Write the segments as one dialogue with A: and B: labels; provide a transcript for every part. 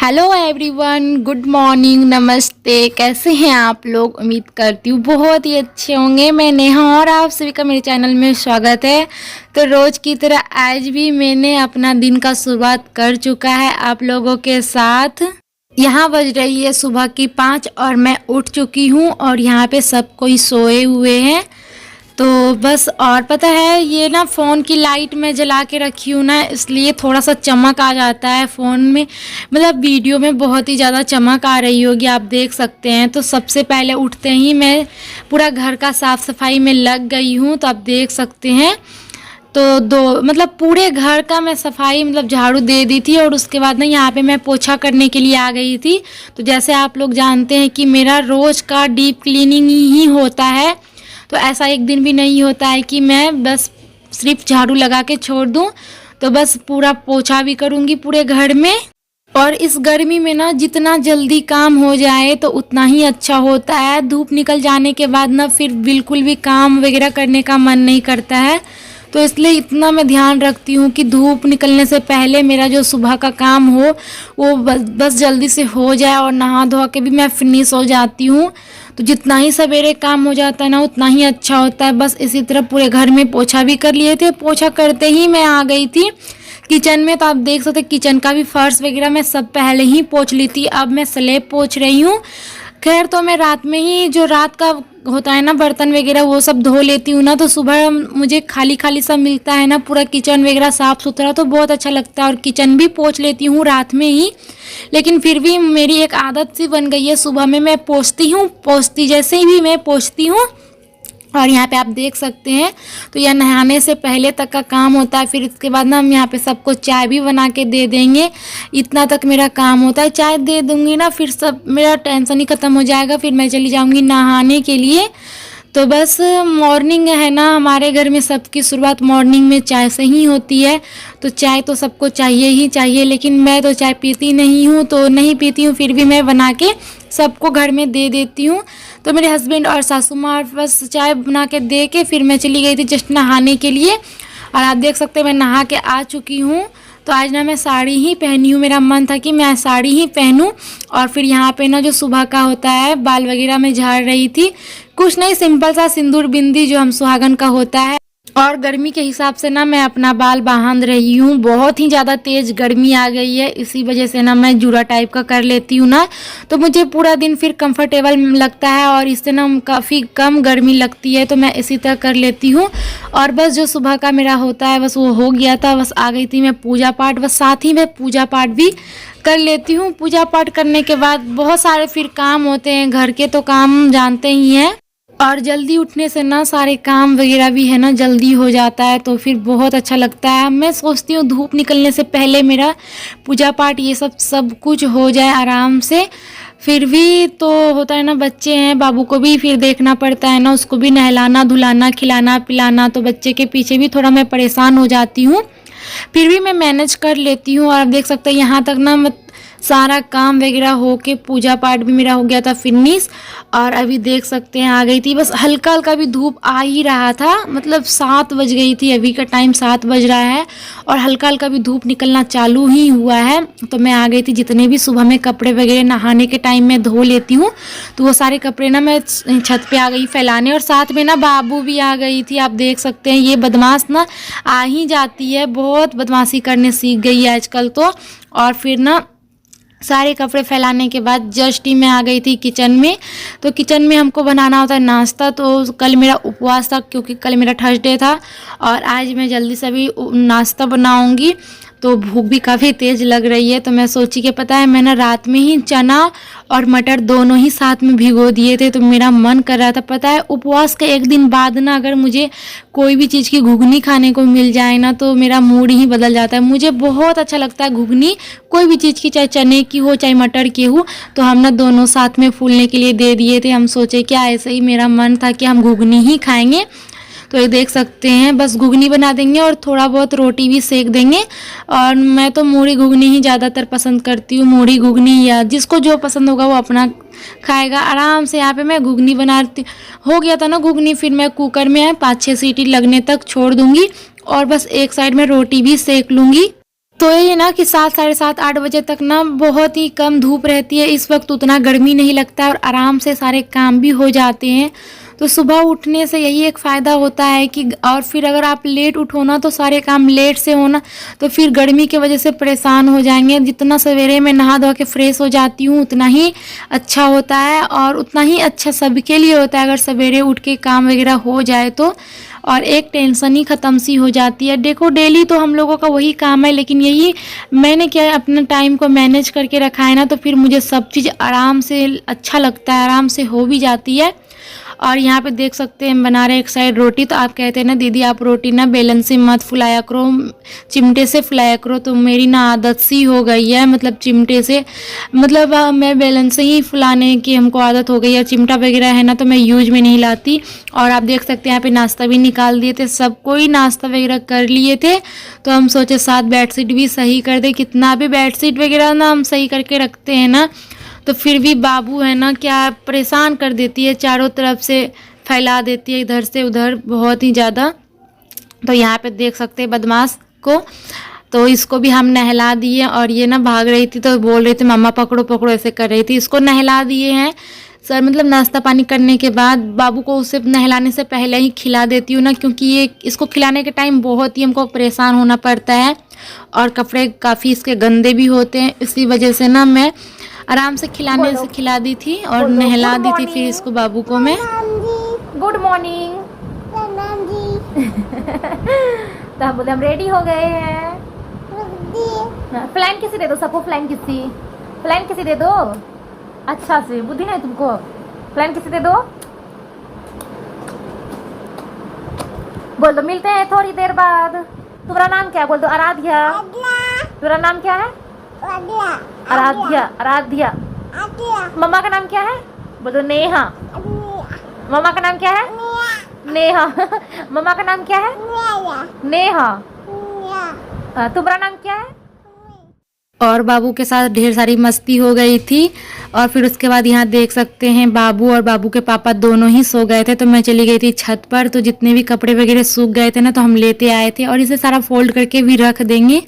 A: Hello everyone, good morning, नमस्ते। कैसे हैं आप लोग? उम्मीद करती हूँ बहुत ही अच्छे होंगे। मैं नेहा और आप सभी का मेरे चैनल में स्वागत है। तो रोज़ की तरह आज भी मैंने अपना दिन का शुरुआत कर चुका है आप लोगों के साथ। यहाँ बज रही है सुबह की 5 और मैं उठ चुकी हूँ और यहाँ पे सब कोई सोए हुए हैं। तो बस, और पता है ये ना फ़ोन की लाइट मैं जला के रखी हूँ ना, इसलिए थोड़ा सा चमक आ जाता है फ़ोन में। मतलब वीडियो में बहुत ही ज़्यादा चमक आ रही होगी, आप देख सकते हैं। तो सबसे पहले उठते ही मैं पूरा घर का साफ़ सफाई में लग गई हूँ, तो आप देख सकते हैं। तो पूरे घर का मैं सफाई झाड़ू दे दी थी और उसके बाद ना यहाँ पे मैं पोछा करने के लिए आ गई थी। तो जैसे आप लोग जानते हैं कि मेरा रोज़ का डीप क्लीनिंग ही होता है, तो ऐसा एक दिन भी नहीं होता है कि मैं बस सिर्फ झाड़ू लगा के छोड़ दूं। तो बस पूरा पोछा भी करूंगी पूरे घर में। और इस गर्मी में ना जितना जल्दी काम हो जाए तो उतना ही अच्छा होता है। धूप निकल जाने के बाद ना फिर बिल्कुल भी काम वगैरह करने का मन नहीं करता है। तो इसलिए इतना मैं ध्यान रखती हूँ कि धूप निकलने से पहले मेरा जो सुबह का काम हो वो बस जल्दी से हो जाए और नहा धोआ के भी मैं फिनिश हो जाती हूँ। तो जितना ही सवेरे काम हो जाता है ना उतना ही अच्छा होता है। बस इसी तरह पूरे घर में पोछा भी कर लिए थे। पोछा करते ही मैं आ गई थी किचन में। तो आप देख सकते किचन का भी फर्श वगैरह मैं सब पहले ही पोछ ली थी। अब मैं स्लैब पोछ रही हूँ। खैर, तो मैं रात में ही जो रात का होता है ना बर्तन वगैरह वो सब धो लेती हूँ ना, तो सुबह मुझे खाली खाली सा मिलता है ना, पूरा किचन वगैरह साफ़ सुथरा, तो बहुत अच्छा लगता है। और किचन भी पोंछ लेती हूँ रात में ही। लेकिन फिर भी मेरी एक आदत सी बन गई है, सुबह में मैं पोंछती जैसे ही मैं पोंछती हूँ। और यहाँ पे आप देख सकते हैं, तो यह नहाने से पहले तक का काम होता है। फिर इसके बाद ना हम यहाँ पे सबको चाय भी बना के दे देंगे। इतना तक मेरा काम होता है। चाय दे दूँगी ना, फिर सब मेरा टेंशन ही ख़त्म हो जाएगा। फिर मैं चली जाऊँगी नहाने के लिए। तो बस मॉर्निंग है ना, हमारे घर में सबकी शुरुआत मॉर्निंग में चाय से ही होती है। तो चाय तो सबको चाहिए ही चाहिए, लेकिन मैं तो चाय पीती नहीं हूँ, तो नहीं पीती हूँ, फिर भी मैं बना के सबको घर में दे देती हूँ। तो मेरे हस्बैंड और सासू माँ बस चाय बना के दे के फिर मैं चली गई थी जस्ट नहाने के लिए। और आप देख सकते हैं मैं नहा के आ चुकी हूँ। तो आज ना मैं साड़ी ही पहनी हूँ। मेरा मन था कि मैं साड़ी ही पहनूँ। और फिर यहाँ पे ना जो सुबह का होता है बाल वगैरह मैं झाड़ रही थी। कुछ नहीं, सिंपल सा सिंदूर बिंदी जो हम सुहागन का होता है। और गर्मी के हिसाब से ना मैं अपना बाल बांध रही हूँ। बहुत ही ज़्यादा तेज़ गर्मी आ गई है, इसी वजह से ना मैं जूड़ा टाइप का कर लेती हूँ ना, तो मुझे पूरा दिन फिर कंफर्टेबल लगता है और इससे ना काफ़ी कम गर्मी लगती है। तो मैं इसी तरह कर लेती हूँ। और बस जो सुबह का मेरा होता है बस वो हो गया था। बस आ गई थी मैं पूजा पाठ, बस साथ ही मैं पूजा पाठ भी कर लेती हूँ। पूजा पाठ करने के बाद बहुत सारे फिर काम होते हैं घर के, तो काम जानते ही हैं। और जल्दी उठने से ना सारे काम वगैरह भी है ना जल्दी हो जाता है, तो फिर बहुत अच्छा लगता है। मैं सोचती हूँ धूप निकलने से पहले मेरा पूजा पाठ ये सब कुछ हो जाए आराम से। फिर भी तो होता है ना, बच्चे हैं, बाबू को भी फिर देखना पड़ता है ना, उसको भी नहलाना धुलाना खिलाना पिलाना, तो बच्चे के पीछे भी थोड़ा मैं परेशान हो जाती हूँ। फिर भी मैं मैनेज कर लेती हूँ। और आप देख सकते हैं यहाँ तक ना सारा काम वगैरह हो के पूजा पाठ भी मेरा हो गया था फिनिश। और अभी देख सकते हैं आ गई थी, बस हल्का हल्का भी धूप आ ही रहा था। 7 बज गई थी, अभी का टाइम 7 बज रहा है और हल्का हल्का भी धूप निकलना चालू ही हुआ है। तो मैं आ गई थी, जितने भी सुबह में कपड़े वगैरह नहाने के टाइम में धो लेती हूँ, तो वो सारे कपड़े ना मैं छत पे आ गई फैलाने। और साथ में ना बाबू भी आ गई थी। आप देख सकते हैं ये बदमाश ना आ ही जाती है, बहुत बदमाशी करने सीख गई है आजकल तो। और फिर ना सारे कपड़े फैलाने के बाद जस्ट ही मैं आ गई थी किचन में। तो किचन में हमको बनाना होता है नाश्ता। तो कल मेरा उपवास था क्योंकि कल मेरा थर्सडे था और आज मैं जल्दी से भी नाश्ता बनाऊंगी। तो भूख भी काफ़ी तेज़ लग रही है। तो मैं सोची कि पता है मैंने रात में ही चना और मटर दोनों ही साथ में भिगो दिए थे। तो मेरा मन कर रहा था, पता है उपवास के एक दिन बाद ना अगर मुझे कोई भी चीज़ की घुगनी खाने को मिल जाए ना तो मेरा मूड ही बदल जाता है। मुझे बहुत अच्छा लगता है घुगनी, कोई भी चीज़ की, चाहे चने की हो चाहे मटर की हो। तो हम ना दोनों साथ में फूलने के लिए दे दिए थे। हम सोचे क्या ऐसे ही मेरा मन था कि हम घुगनी ही खाएंगे। तो ये देख सकते हैं बस घुगनी बना देंगे और थोड़ा बहुत रोटी भी सेक देंगे। और मैं तो मूढ़ी घुगनी ही ज़्यादातर पसंद करती हूँ। मूढ़ी घुगनी या जिसको जो पसंद होगा वो अपना खाएगा आराम से। यहाँ पे मैं घुगनी बनाती हो गया था ना घुगनी, फिर मैं कुकर में 5-6 सीटी लगने तक छोड़ दूँगी और बस एक साइड में रोटी भी सेक लूँगी। तो ये ना कि 7, साढ़े 7, 8 बजे तक ना बहुत ही कम धूप रहती है। इस वक्त उतना गर्मी नहीं लगता है और आराम से सारे काम भी हो जाते हैं। तो सुबह उठने से यही एक फ़ायदा होता है कि और फिर अगर आप लेट उठो ना तो सारे काम लेट से होना, तो फिर गर्मी की वजह से परेशान हो जाएंगे। जितना सवेरे मैं नहा धो के फ्रेश हो जाती हूँ उतना ही अच्छा होता है और उतना ही अच्छा सबके लिए होता है अगर सवेरे उठ के काम वगैरह हो जाए तो। और एक टेंशन ही ख़त्म सी हो जाती है। देखो डेली तो हम लोगों का वही काम है, लेकिन यही मैंने क्या अपने टाइम को मैनेज करके रखा है ना, तो फिर मुझे सब चीज़ आराम से अच्छा लगता है, आराम से हो भी जाती है। और यहाँ पे देख सकते हैं हम बना रहे एक साइड रोटी। तो आप कहते हैं ना दीदी आप रोटी ना बेलन से मत फुलाया करो, चिमटे से फुलाया करो। तो मेरी ना आदत सी हो गई है, मतलब चिमटे से, मतलब मैं बेलन से ही फुलाने की हमको आदत हो गई है। चिमटा वगैरह है ना तो मैं यूज में नहीं लाती। और आप देख सकते हैं यहाँ पे नाश्ता भी निकाल दिए थे, सब कोई नाश्ता वगैरह कर लिए थे। तो हम सोचे साथ बेडशीट भी सही कर दे। कितना भी बेडशीट वगैरह ना हम सही करके रखते हैं ना, तो फिर भी बाबू है ना क्या परेशान कर देती है, चारों तरफ से फैला देती है इधर से उधर बहुत ही ज़्यादा। तो यहाँ पे देख सकते हैं बदमाश को। तो इसको भी हम नहला दिए और ये ना भाग रही थी तो बोल रही थी मम्मा पकड़ो पकड़ो ऐसे कर रही थी। इसको नहला दिए हैं सर, मतलब नाश्ता पानी करने के बाद। बाबू को उसे नहलाने से पहले ही खिला देती हूँ ना, क्योंकि ये इसको खिलाने के टाइम बहुत ही हमको परेशान होना पड़ता है और कपड़े काफ़ी इसके गंदे भी होते हैं। इसी वजह से ना मैं आराम से खिलाने से खिला दी थी और नहला दी थी फिर इसको बाबू को मैं।
B: Good morning. तो हम बोले हम रेडी हो गए हैं। फ्लैन किसी दे दो सबको, फ्लैन किसी दे दो। अच्छा से बुद्धि नहीं तुमको, फ्लैन किसी दे दो। बोल दो मिलते हैं थोड़ी देर बाद। तुम्हारा नाम क्या है बोल दो। आराध्या। तुम्हारा नाम क्या है? आराध्या। मम्मा का नाम क्या है बोल दो। नेहा। मम्मा का नाम क्या है? नेहा। मम्मा का नाम क्या है? नेहा। तुम्हारा नाम क्या है?
A: और बाबू के साथ ढेर सारी मस्ती हो गई थी। और फिर उसके बाद यहाँ देख सकते हैं बाबू और बाबू के पापा दोनों ही सो गए थे। तो मैं चली गई थी छत पर, तो जितने भी कपड़े वगैरह सूख गए थे ना तो हम लेते आए थे और इसे सारा फोल्ड करके भी रख देंगे।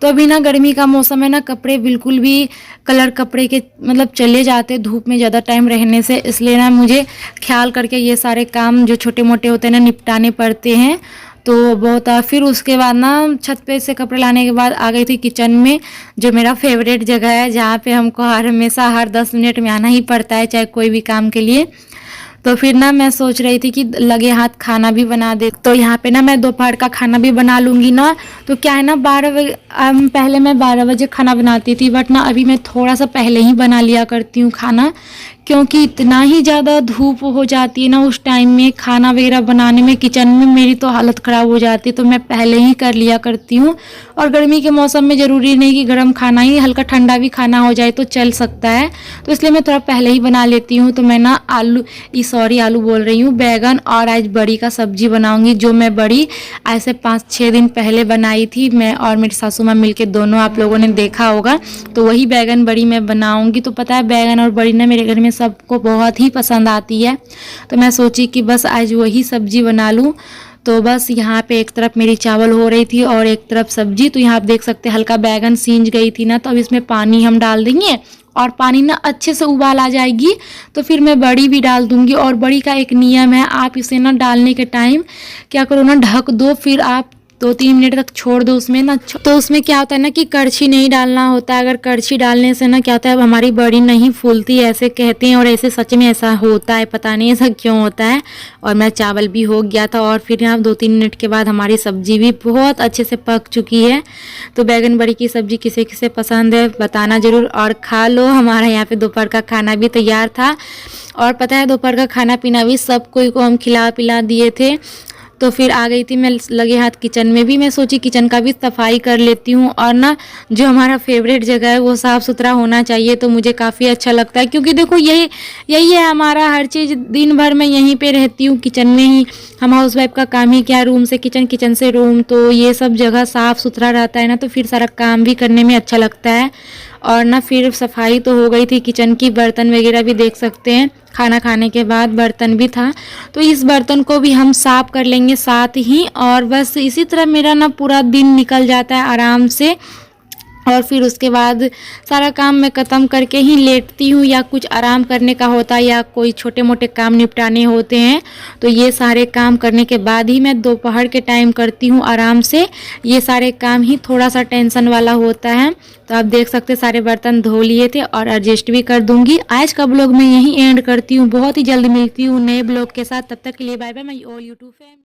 A: तो अभी ना गर्मी का मौसम है ना, कपड़े बिल्कुल भी कलर कपड़े के मतलब चले जाते धूप में ज़्यादा टाइम रहने से, इसलिए ना मुझे ख्याल करके ये सारे काम जो छोटे मोटे होते हैं ना निपटाने पड़ते हैं। तो बहुत फिर उसके बाद ना छत पे से कपड़े लाने के बाद आ गई थी किचन में, जो मेरा फेवरेट जगह है, जहाँ पे हमको हमेशा हर 10 मिनट में आना ही पड़ता है चाहे कोई भी काम के लिए। तो फिर ना मैं सोच रही थी कि लगे हाथ खाना भी बना दे। तो यहाँ पे ना मैं दोपहर का खाना भी बना लूँगी ना। तो क्या है ना 12 बजे, पहले मैं 12 बजे खाना बनाती थी, बट ना अभी मैं थोड़ा सा पहले ही बना लिया करती हूँ खाना, क्योंकि इतना ही ज़्यादा धूप हो जाती है ना उस टाइम में खाना वगैरह बनाने में, किचन में मेरी तो हालत ख़राब हो जाती है। तो मैं पहले ही कर लिया करती हूँ। और गर्मी के मौसम में ज़रूरी नहीं कि गर्म खाना ही, हल्का ठंडा भी खाना हो जाए तो चल सकता है। तो इसलिए मैं थोड़ा पहले ही बना लेती हूँ। तो मैं ना आलू बोल रही हूँ, बैगन और आज बड़ी का सब्जी बनाऊँगी, जो मैं बड़ी ऐसे 5-6 दिन पहले बनाई थी। मैं और मेरी सासू माँ मिल के दोनों, आप लोगों ने देखा होगा। तो वही बैगन बड़ी मैं बनाऊँगी। तो पता है बैगन और बड़ी ना मेरे घर में सबको बहुत ही पसंद आती है। तो मैं सोची कि बस आज वही सब्जी बना लूँ। तो बस यहाँ पे एक तरफ मेरी चावल हो रही थी और एक तरफ सब्जी। तो यहाँ आप देख सकते हैं हल्का बैगन सींच गई थी ना, तो अब इसमें पानी हम डाल देंगे और पानी ना अच्छे से उबाल आ जाएगी तो फिर मैं बड़ी भी डाल दूंगी। और बड़ी का एक नियम है, आप इसे ना डालने के टाइम क्या करो ना, ढक दो, फिर आप 2-3 मिनट तक छोड़ दो उसमें ना। तो उसमें क्या होता है ना कि कड़छी नहीं डालना होता है। अगर कड़छी डालने से ना क्या होता है, हमारी बड़ी नहीं फूलती ऐसे कहते हैं, और ऐसे सच में ऐसा होता है, पता नहीं ऐसा क्यों होता है। और मेरा चावल भी हो गया था और फिर यहाँ 2-3 मिनट के बाद हमारी सब्जी भी बहुत अच्छे से पक चुकी है। तो बैगन बड़ी की सब्जी किसे किसे पसंद है बताना ज़रूर और खा लो। हमारा यहाँ पे दोपहर का खाना भी तैयार था और पता है दोपहर का खाना पीना भी सब कोई को हम खिला पिला दिए थे। तो फिर आ गई थी मैं लगे हाथ किचन में भी। मैं सोची किचन का भी सफाई कर लेती हूँ और ना जो हमारा फेवरेट जगह है वो साफ़ सुथरा होना चाहिए। तो मुझे काफ़ी अच्छा लगता है, क्योंकि देखो यही है हमारा हर चीज़। दिन भर मैं यहीं पे रहती हूँ किचन में ही। हम हाउस वाइफ का काम ही क्या, रूम से किचन, किचन से रूम, तो ये सब जगह साफ़ सुथरा रहता है ना, तो फिर सारा काम भी करने में अच्छा लगता है। और ना फिर सफाई तो हो गई थी किचन की, बर्तन वगैरह भी देख सकते हैं, खाना खाने के बाद बर्तन भी था। तो इस बर्तन को भी हम साफ़ कर लेंगे साथ ही। और बस इसी तरह मेरा ना पूरा दिन निकल जाता है आराम से। और फिर उसके बाद सारा काम मैं ख़त्म करके ही लेटती हूँ, या कुछ आराम करने का होता है या कोई छोटे मोटे काम निपटाने होते हैं तो ये सारे काम करने के बाद ही मैं दोपहर के टाइम करती हूँ आराम से। ये सारे काम ही थोड़ा सा टेंशन वाला होता है। तो आप देख सकते सारे बर्तन धो लिए थे और एडजस्ट भी कर दूंगी। आज का ब्लॉग मैं यहीं एंड करती हूँ। बहुत ही जल्द मिलती हूँ नए ब्लॉग के साथ। तब तक के लिए bye bye my all YouTube family.